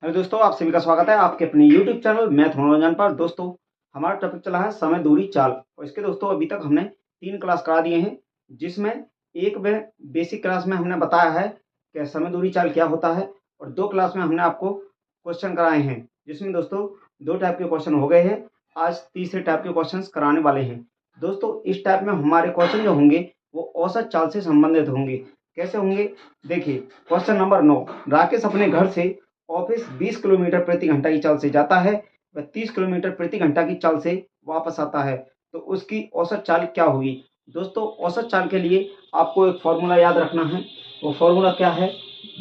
Hello दोस्तों, आप सभी का स्वागत है आपके अपने यूट्यूब चैनल मैथ मनोरंजन पर। दोस्तों, हमारा टॉपिक चला है समय दूरी चाल। और इसके दोस्तों अभी तक हमने 3 क्लास करा दिए हैं, जिसमें एक में बेसिक क्लास में हमने बताया है कि समय दूरी चाल क्या होता है, और 2 क्लास में हमने आपको क्वेश्चन कराए हैं, जिसमें दोस्तों 2 टाइप के क्वेश्चन हो गए हैं। आज तीसरे टाइप के क्वेश्चन कराने वाले हैं। दोस्तों, इस टाइप में हमारे क्वेश्चन जो होंगे वो औसत चाल से संबंधित होंगे। कैसे होंगे? देखिए, क्वेश्चन नंबर 9, राकेश अपने घर से ऑफिस 20 किलोमीटर प्रति घंटा की चाल से जाता है व 30 किलोमीटर प्रति घंटा की चाल से वापस आता है, तो उसकी औसत चाल क्या होगी? दोस्तों, औसत चाल के लिए आपको एक फॉर्मूला याद रखना है। वो फॉर्मूला क्या है?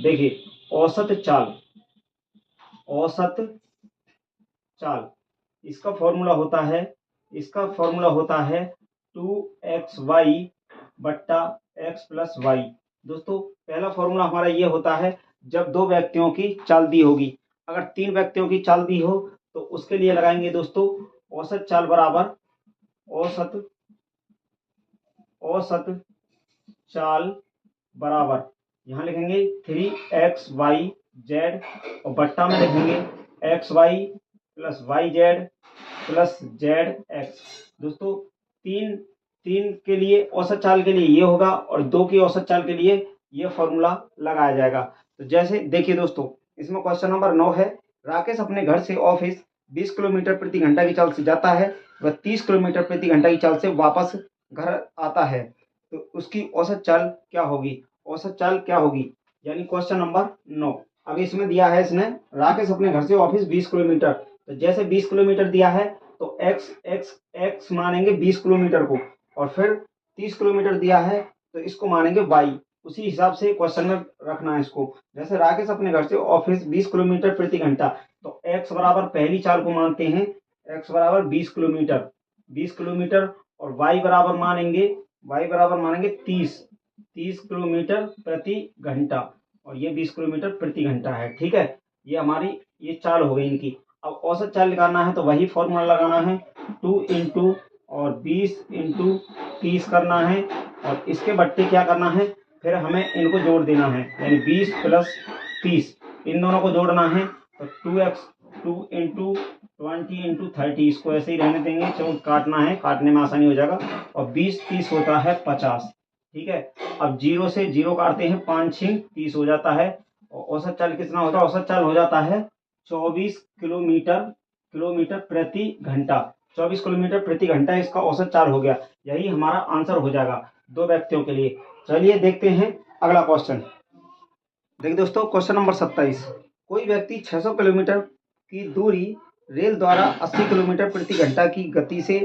देखिए, औसत चाल, औसत चाल, इसका फॉर्मूला होता है 2xy बट्टा x प्लस वाई। दोस्तों, पहला फॉर्मूला हमारा ये होता है जब 2 व्यक्तियों की चाल दी होगी। अगर 3 व्यक्तियों की चाल दी हो तो उसके लिए लगाएंगे दोस्तों औसत चाल बराबर औसत औसत चाल बराबर, यहाँ लिखेंगे 3xyz और बट्टा में लिखेंगे xy plus yz plus zx। दोस्तों, तीन तीन के लिए औसत चाल के लिए ये होगा और 2 की औसत चाल के लिए ये फॉर्मूला लगाया जाएगा। तो जैसे देखिए दोस्तों, इसमें क्वेश्चन नंबर 9 है, राकेश अपने घर से ऑफिस 20 किलोमीटर प्रति घंटा की चाल से जाता है व 30 किलोमीटर प्रति घंटा की चाल से वापस घर आता है, तो उसकी औसत चाल क्या होगी? औसत चाल क्या होगी, यानी क्वेश्चन नंबर 9। अब इसमें दिया है, इसने राकेश अपने घर से ऑफिस 20 किलोमीटर, तो जैसे 20 किलोमीटर दिया है तो x मानेंगे 20 किलोमीटर को, और फिर 30 किलोमीटर दिया है तो इसको मानेंगे y। उसी हिसाब से क्वेश्चन में रखना है इसको। जैसे राकेश अपने घर से ऑफिस 20 किलोमीटर प्रति घंटा, तो x बराबर पहली चाल को मानते हैं, x बराबर 20 किलोमीटर, 20 किलोमीटर, और y बराबर मानेंगे 30 किलोमीटर प्रति घंटा, और ये 20 किलोमीटर प्रति घंटा है। ठीक है, ये हमारी ये चाल हो गई इनकी। अब औसत चाल निकालना है तो वही फॉर्मूला लगाना है, 2 इंटू और 20 इंटू 30 करना है, और इसके बट्टे क्या करना है, फिर हमें इनको जोड़ देना है, यानी 20 प्लस 30, इन दोनों को जोड़ना है। तो 2 इंटू 20 इंटू 30, इसको ऐसे ही रहने देंगे, चलो काटना है, काटने में आसानी हो जाएगा, और 20 30 होता है 50। ठीक है, अब 0 से 0 काटते हैं, 5 6 30 हो जाता है, और औसत चाल कितना होता है? औसत चाल हो जाता है 24 किलोमीटर प्रति घंटा। 24 किलोमीटर प्रति घंटा इसका औसत चाल हो गया। यही हमारा आंसर हो जाएगा 2 व्यक्तियों के लिए। चलिए देखते हैं अगला क्वेश्चन। देखिए दोस्तों, क्वेश्चन नंबर 27, कोई व्यक्ति 600 किलोमीटर की दूरी रेल द्वारा 80 किलोमीटर प्रति घंटा की गति से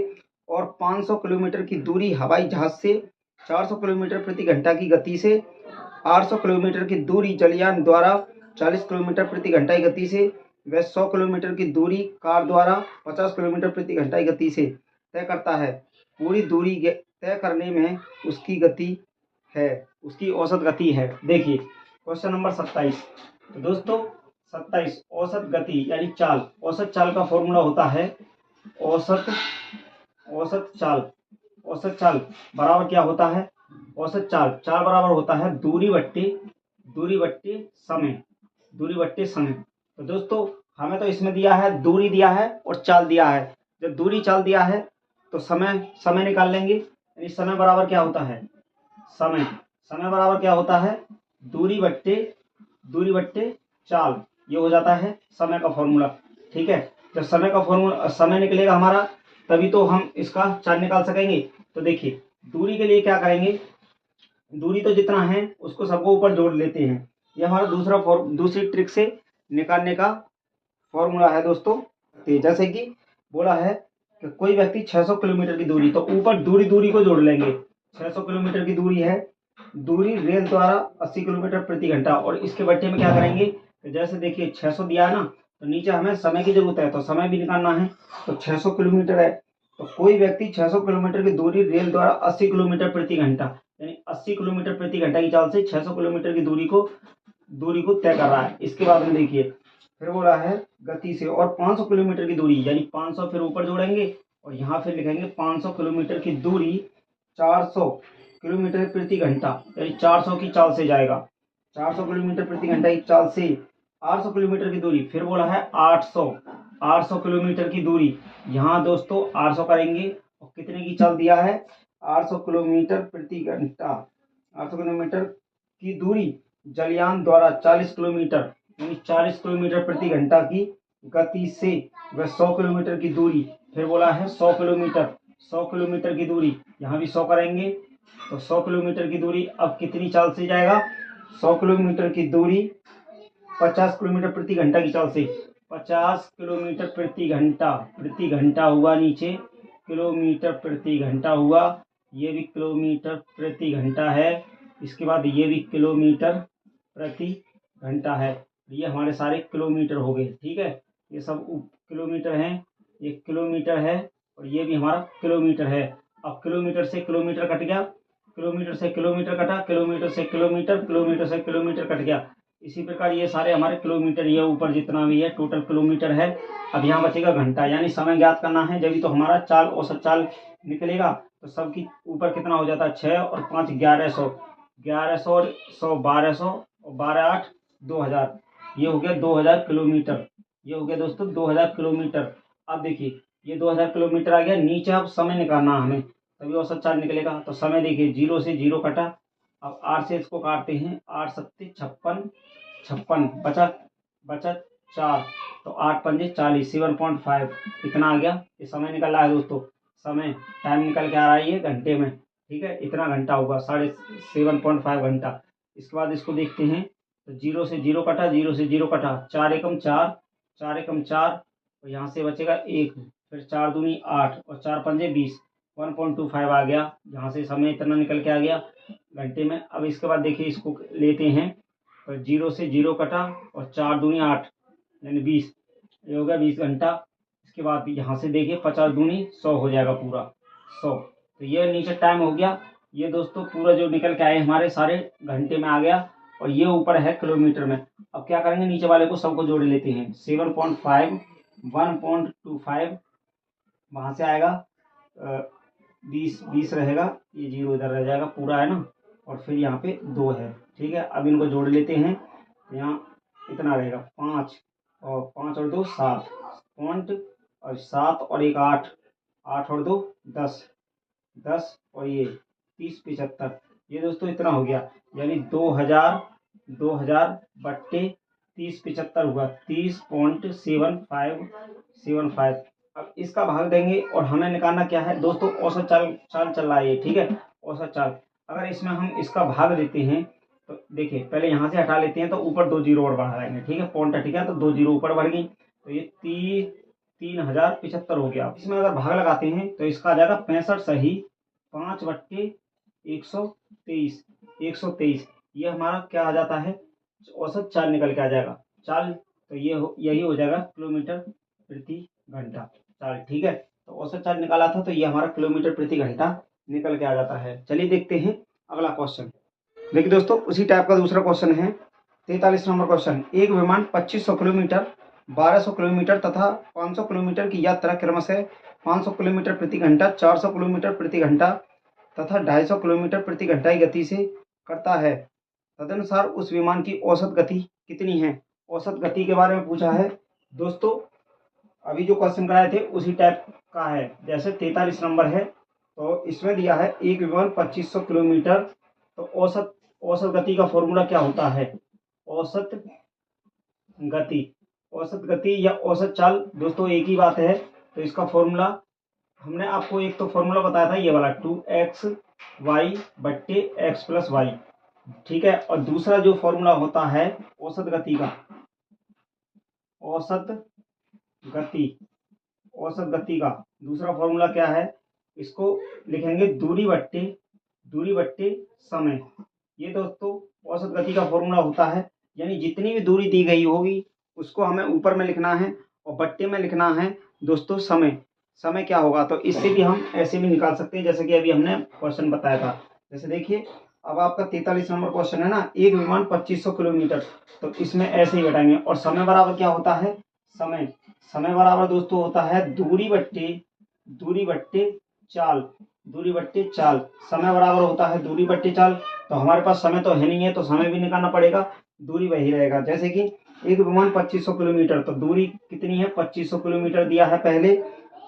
और 500 किलोमीटर की दूरी हवाई जहाज से 400 किलोमीटर प्रति घंटा की गति से, 800 किलोमीटर की दूरी जलयान द्वारा 40 किलोमीटर प्रति घंटा की गति से व 100 किलोमीटर की दूरी कार द्वारा 50 किलोमीटर प्रति घंटा की गति से तय करता है। पूरी दूरी तय करने में उसकी औसत गति है। देखिए क्वेश्चन नंबर 27। तो दोस्तों 27 औसत गति यानी चाल, औसत चाल का फॉर्मूला होता है औसत चाल बराबर क्या होता है? औसत चाल बराबर होता है दूरी बट्टे समय। तो दोस्तों, हमें तो इसमें दिया है, दूरी दिया है और चाल दिया है। जब दूरी चाल दिया है तो समय निकाल लेंगे, यानी समय बराबर क्या होता है? समय बराबर क्या होता है? दूरी बट्टे चाल, ये हो जाता है समय का फॉर्मूला। ठीक है, जब समय निकलेगा हमारा, तभी तो हम इसका चाल निकाल सकेंगे। तो देखिए, दूरी के लिए क्या करेंगे, दूरी तो जितना है उसको सबको ऊपर जोड़ लेते हैं। ये हमारा दूसरी ट्रिक से निकालने का फॉर्मूला है दोस्तों। तो जैसे कि बोला है कि कोई व्यक्ति 600 किलोमीटर की दूरी, तो ऊपर दूरी को जोड़ लेंगे। 600 किलोमीटर की दूरी है, दूरी रेल द्वारा 80 किलोमीटर प्रति घंटा, और इसके बट्टे में क्या करेंगे, तो जैसे देखिए 600 दिया है ना, तो नीचे हमें समय की जरूरत है, तो समय भी निकालना है। तो 600 किलोमीटर है, तो कोई व्यक्ति 600 किलोमीटर की दूरी रेल द्वारा 80 किलोमीटर प्रति घंटा, यानी 80 किलोमीटर प्रति घंटा की चाल से 600 किलोमीटर की दूरी को तय कर रहा है। इसके बाद में देखिए फिर बोला है गति से, और 500 किलोमीटर की दूरी, यानी 500 फिर ऊपर जोड़ेंगे, और यहाँ फिर लिखेंगे 500 किलोमीटर की दूरी 400 किलोमीटर प्रति घंटा, यानी 400 की चाल से जाएगा। 400 किलोमीटर प्रति घंटा की चाल से 800 किलोमीटर की दूरी, फिर बोला है 800 किलोमीटर की दूरी। यहाँ दोस्तों 800 करेंगे और कितने की चाल दिया है, 800 किलोमीटर प्रति घंटा। 800 किलोमीटर की दूरी जलयान द्वारा 40 किलोमीटर यानी 40 किलोमीटर प्रति घंटा की गति से वह 100 किलोमीटर की दूरी, फिर बोला है 100 किलोमीटर की दूरी, यहाँ भी 100 करेंगे तो 100 किलोमीटर की दूरी अब कितनी चाल से जाएगा, 100 किलोमीटर की दूरी 50 किलोमीटर प्रति घंटा की चाल से, 50 किलोमीटर प्रति घंटा हुआ, नीचे किलोमीटर प्रति घंटा हुआ, ये भी किलोमीटर प्रति घंटा है, इसके बाद ये भी किलोमीटर प्रति घंटा है। ये हमारे सारे किलोमीटर हो गए, ठीक है, ये सब किलोमीटर हैं, ये किलोमीटर है और ये भी हमारा किलोमीटर है। अब किलोमीटर से किलोमीटर कट गया, किलोमीटर से किलोमीटर कटा, किलोमीटर से किलोमीटर, किलोमीटर से किलोमीटर कट गया। इसी प्रकार ये सारे हमारे किलोमीटर, ये ऊपर जितना भी है टोटल किलोमीटर है। अब यहाँ बचेगा घंटा, यानी समय ज्ञात करना है, जब भी तो हमारा चाल औसत चाल निकलेगा। तो सबकी ऊपर कितना हो जाता है, 6 और 5 1100, 1100 और 100 1200 और 12 8 2000, ये हो गया 2000 किलोमीटर। ये हो गया दोस्तों 2000 किलोमीटर। अब देखिए ये 2000 किलोमीटर आ गया, नीचे अब समय निकालना हमें, तभी औसत चाल निकलेगा। तो समय देखिए 0 से 0 कटा, अब 8 से इसको काटते हैं, 8 सत्ते 56, 56 बचा 4, तो 8 पंजे 40, 7.5 इतना आ गया। ये समय निकल रहा है दोस्तों, समय टाइम निकल के आ रहा है ये घंटे में, ठीक है, इतना घंटा होगा 7.5 घंटा। इसके बाद इसको देखते हैं, तो 0 से 0 कटा, 0 से 0 कटा, 4 एकम 4, 4 एकम 4, और यहाँ से बचेगा 1, फिर 4 दूनी 8 और 4 पंजे 20, 1.25 आ गया। यहाँ से समय इतना निकल के आ गया घंटे में। अब इसके बाद देखिए इसको लेते हैं, तो 0 से 0 कटा और 4 दूनी 8 यानी 20, ये हो गया 20 घंटा। इसके बाद यहाँ से देखिए 50 दूनी 100 हो जाएगा पूरा 100, तो ये नीचे टाइम हो गया। ये दोस्तों पूरा जो निकल के आए हमारे सारे घंटे में आ गया, और ये ऊपर है किलोमीटर में। अब क्या करेंगे, नीचे वाले को सबको जोड़ लेते हैं, 7.5 1.25 वहाँ से आएगा 20 रहेगा, ये 0 इधर रह जाएगा पूरा, है ना, और फिर यहाँ पे 2 है, ठीक है। अब इनको जोड़ लेते हैं, यहाँ इतना रहेगा 5 और 5 और 2 7 पॉइंट, और 7 और 1 8, 8 और 2 10, 10 और ये 30 75, ये दोस्तों इतना हो गया, यानी 2000 बट्टे 30 75 हुआ 30.7575। अब इसका भाग देंगे और हमें निकालना क्या है दोस्तों, औसत चाल चल रहा है ये, ठीक है, औसत चाल। अगर इसमें हम इसका भाग देते हैं तो देखिए पहले यहाँ से हटा लेते हैं, तो ऊपर 2 जीरो और बढ़ा देंगे, ठीक है, पॉइंट हट गया तो 2 जीरो ऊपर बढ़ गई, तो ये 3075 हो गया। इसमें अगर भाग लगाते हैं तो इसका आ जाएगा 65 सही 5 बट्टे 123, ये हमारा क्या आ जाता है, औसत चाल निकल के आ जाएगा चाल, तो यही हो जाएगा किलोमीटर प्रति घंटा चाल, ठीक है। तो औसत चाल निकाला था, तो ये हमारा किलोमीटर प्रति घंटा निकल के आ जाता है। चलिए देखते हैं अगला क्वेश्चन। देखिए दोस्तों उसी टाइप का दूसरा क्वेश्चन है, 43 नंबर क्वेश्चन। एक विमान 2500 किलोमीटर, 1200 किलोमीटर तथा 500 किलोमीटर की यात्रा क्रमशः 500 किलोमीटर प्रति घंटा, 400 किलोमीटर प्रति घंटा तथा 250 किलोमीटर प्रति घंटा की गति से करता है। तदनुसार उस विमान की औसत गति कितनी है। औसत गति के बारे में पूछा है दोस्तों, अभी जो क्वेश्चन कराए थे उसी टाइप का है। जैसे 43 नंबर है, तो इसमें दिया है एक विमान 2500 किलोमीटर, तो औसत गति का फॉर्मूला क्या होता है, औसत गति या औसत चाल दोस्तों एक ही बात है। तो इसका फॉर्मूला हमने आपको एक तो फॉर्मूला बताया था ये वाला 2xy बट्टे x प्लस वाई, ठीक है, और दूसरा जो फॉर्मूला होता है औसत गति का, औसत गति का दूसरा फॉर्मूला क्या है, इसको लिखेंगे दूरी बट्टे समय। ये दोस्तों औसत गति का फॉर्मूला होता है, यानी जितनी भी दूरी दी गई होगी उसको हमें ऊपर में लिखना है और बट्टे में लिखना है दोस्तों समय क्या होगा। तो इससे भी हम ऐसे भी निकाल सकते हैं, जैसे कि अभी हमने क्वेश्चन बताया था। जैसे देखिए अब आपका 43 नंबर क्वेश्चन है ना, एक विमान 2500 किलोमीटर, तो इसमें ऐसे ही घटाएंगे, और समय बराबर क्या होता है, समय बराबर दोस्तों होता है दूरी बट्टे चाल, समय बराबर होता है दूरी बट्टे चाल। तो हमारे पास समय तो है नहीं है, तो समय भी निकालना पड़ेगा, दूरी वही रहेगा। जैसे कि एक विमान 2500 किलोमीटर, तो दूरी कितनी है 2500 किलोमीटर दिया है पहले,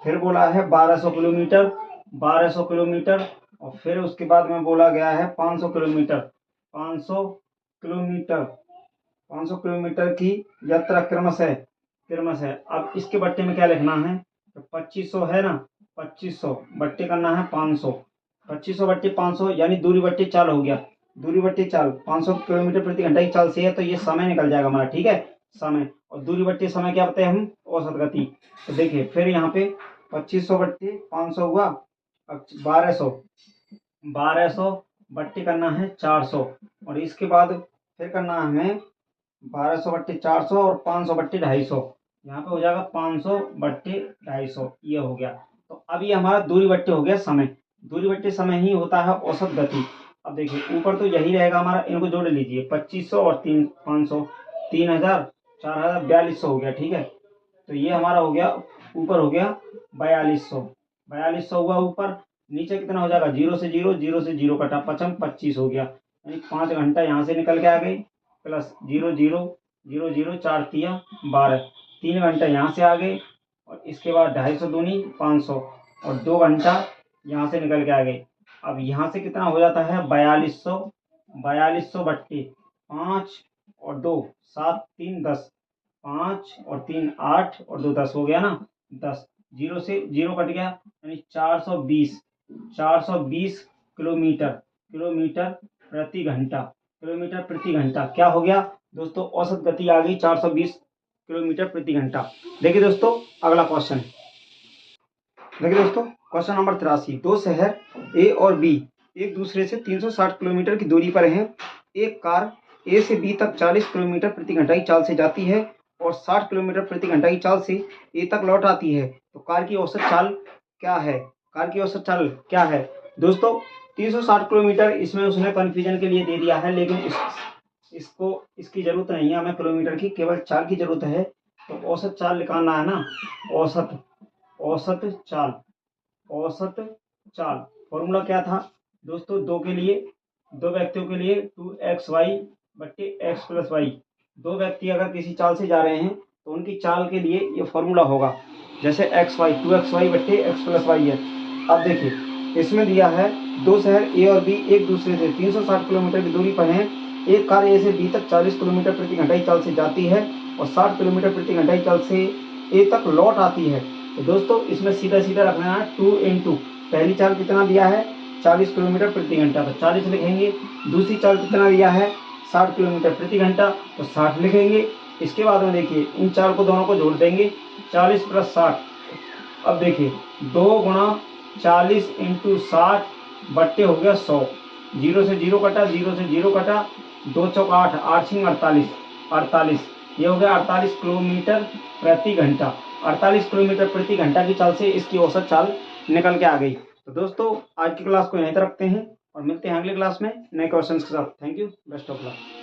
फिर बोला है 1200 किलोमीटर, 1200 किलोमीटर, और फिर उसके बाद में बोला गया है 500 किलोमीटर, 500 किलोमीटर, 500 किलोमीटर की यात्रा क्रमशः क्रमशः। अब इसके बट्टे में क्या लिखना है, तो 2500 है ना, 2500 बट्टे करना है 500, 2500 बट्टे 500 यानी दूरी बट्टे चाल हो गया, दूरी बट्टे चाल 500 किलोमीटर प्रति घंटा की चाल से है, तो ये समय निकल जाएगा हमारा, ठीक है, समय। और दूरी बट्टे समय क्या बताए हम, औसत गति। तो देखिए फिर यहाँ पे 2500 बट्टे 500 हुआ, अब 1200 बट्टे करना है 400, और इसके बाद फिर करना है हमें 1200 बट्टे 400 और 500 बट्टे 250, यहाँ पे हो जाएगा 500 बट्टे 250, ये हो गया। तो अब ये हमारा दूरी बट्टे हो गया समय, दूरी बट्टे समय ही होता है औसत गति। अब देखिए ऊपर तो यही रहेगा हमारा, इनको जोड़ लीजिए 2500 और 500, 3000, 4000, 4200 हो गया, ठीक है। तो ये हमारा हो गया, ऊपर हो गया 4200, 4200 हुआ ऊपर, नीचे कितना हो जाएगा, 0 से 0, 0 से 0 कटा, 25 हो गया, यानी 5 घंटा यहाँ से निकल के आ गई, प्लस 0 0 0 0, 4 तिया 12, 3 घंटा यहाँ से आ गए, और इसके बाद 250 दूनी 500, और 2 घंटा यहाँ से निकल के आ गए। अब यहाँ से कितना हो जाता है 4200, 4200 बट्टे 5 और 2, 7 3 10, 5 और 3 8 और 2 10 हो गया ना, 10, 0 से 0 कट गया, यानी 420, 420 किलोमीटर, किलोमीटर प्रति घंटा, किलोमीटर प्रति घंटा क्या हो गया दोस्तों, औसत गति आ गई 420 किलोमीटर प्रति घंटा। देखिए दोस्तों अगला क्वेश्चन, देखिए दोस्तों क्वेश्चन नंबर 83, दो शहर ए और बी एक दूसरे से 360 किलोमीटर की दूरी पर हैं। एक कार ए से बी तक 40 किलोमीटर प्रति घंटा की चाल से जाती है और 60 किलोमीटर प्रति घंटा की चाल से ए तक लौट आती है, तो कार की औसत चाल क्या है, कार की औसत चाल क्या है दोस्तों। 360 किलोमीटर इसमें उसने कन्फ्यूजन के लिए दे दिया है, लेकिन इसको इसकी जरूरत नहीं है हमें किलोमीटर की, केवल चाल की जरूरत है। तो औसत चाल निकालना है ना, औसत औसत चाल, औसत चाल फॉर्मूला क्या था दोस्तों, दो के लिए, दो व्यक्तियों के लिए 2xy बट्टे x प्लस वाई, दो व्यक्ति अगर किसी चाल से जा रहे हैं तो उनकी चाल के लिए ये फॉर्मूला होगा, जैसे xy 2xy बट्टे x प्लस वाई है। अब देखिए इसमें दिया है दो शहर ए और बी एक दूसरे से 360 किलोमीटर की दूरी पर हैं। एक कार ए से बी तक 40 किलोमीटर प्रति घंटा की चाल से जाती है और 60 किलोमीटर प्रति घंटा की चाल से ए तक लौट आती है। तो दोस्तों इसमें सीधा सीधा रखना है 2 × पहली चाल कितना दिया है 40 किलोमीटर प्रति घंटा, तो 40 लिखेंगे। दूसरी चाल कितना दिया है 60 किलोमीटर प्रति घंटा, तो 60 लिखेंगे। इसके बाद में देखिए इन चार को दोनों को जोड़ देंगे 40 + 60। अब देखिए 2 × 40 × 60 बट्टे हो गया 100, 0 से 0 कटा, 0 से 0 कटा, 2 × 4 = 8, 8 × 48, 48, ये हो गया 48 किलोमीटर प्रति घंटा। 48 किलोमीटर प्रति घंटा की चाल से इसकी औसत चाल निकल के आ गई। तो दोस्तों आज की क्लास को यहीं तक रखते हैं और मिलते हैं अगली क्लास में नए क्वेश्चंस के साथ। Thank you, best of luck.